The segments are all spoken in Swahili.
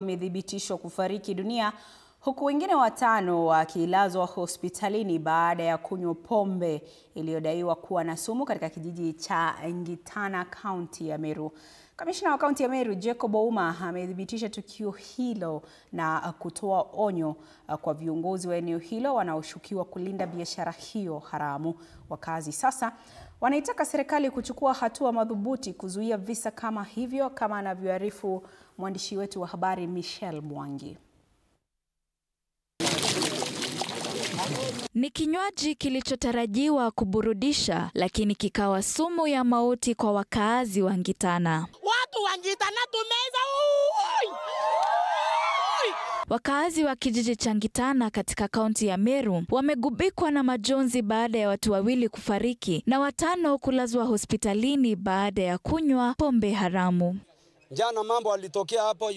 wamethibitishwa kufariki dunia huku wengine 5 wakilazwa hospitalini baada ya kunywa pombe iliyodaiwa kuwa na sumu katika kijiji cha Ngitana, kaunti ya Meru. Kamishna wa kaunti ya Meru, Jacob Ouma, amethibitisha tukio hilo na kutoa onyo kwa viongozi wa eneo hilo wanaoshukiwa kulinda biashara hiyo haramu. Wakazi sasa wanaitaka serikali kuchukua hatua madhubuti kuzuia visa kama hivyo, kama anavyoarifu mwandishi wetu wa habari Michelle Mwangi. Ni kinywaji kilichotarajiwa kuburudisha, lakini kikawa sumu ya mauti kwa wakaazi wa Ngitana. Watu wa Ngitana tumeza. Wakaazi wa kijiji cha Ngitana katika kaunti ya Meru wamegubikwa na majonzi baada ya watu 2 kufariki na 5 kulazwa hospitalini baada ya kunywa pombe haramu. Jana mambo alitokea hapo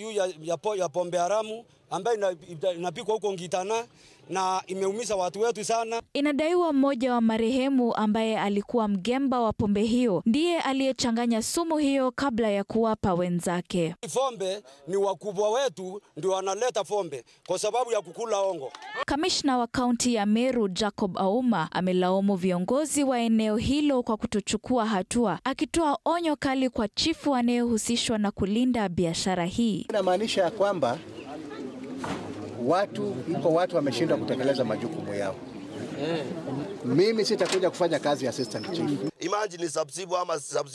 ya pombe haramu ambayo inapikwa huko Ngitana na imeumiza watu wetu sana. Inadaiwa mmoja wa marehemu ambaye alikuwa mgemba wa pombe hiyo ndiye aliyechanganya sumu hiyo kabla ya kuwapa wenzake. Pombe ni wakubwa wetu ndio wanaleta pombe kwa sababu ya kukula ongo. Kamishna wa kaunti ya Meru, Jacob Ouma, amelaumu viongozi wa eneo hilo kwa kutochukua hatua, akitoa onyo kali kwa chifu anayehusishwa na kulinda biashara hii. Inamaanisha ya kwamba watu wameshindwa kutekeleza majukumu yao. Mimi sitakuja kufanya kazi ya assistant chief. Imagine subsidy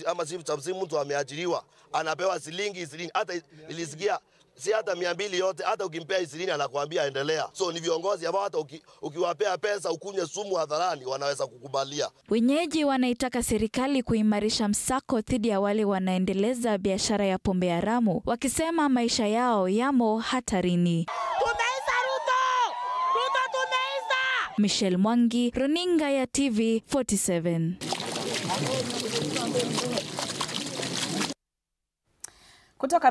ama subsidy mtu ameajiriwa anapewa shilingi hata ilisikia si hata 200 yote, hata ukimpea 20 anakuambia endelea. So ni viongozi ambao hata ukiwapea pesa ukunywe sumu hadharani wanaweza kukubalia. Wenyeji wanaitaka serikali kuimarisha msako dhidi ya wale wanaendeleza biashara ya pombe haramu, wakisema maisha yao yamo hatarini. Michelle Mwangi, Runinga ya TV 47. Kutoka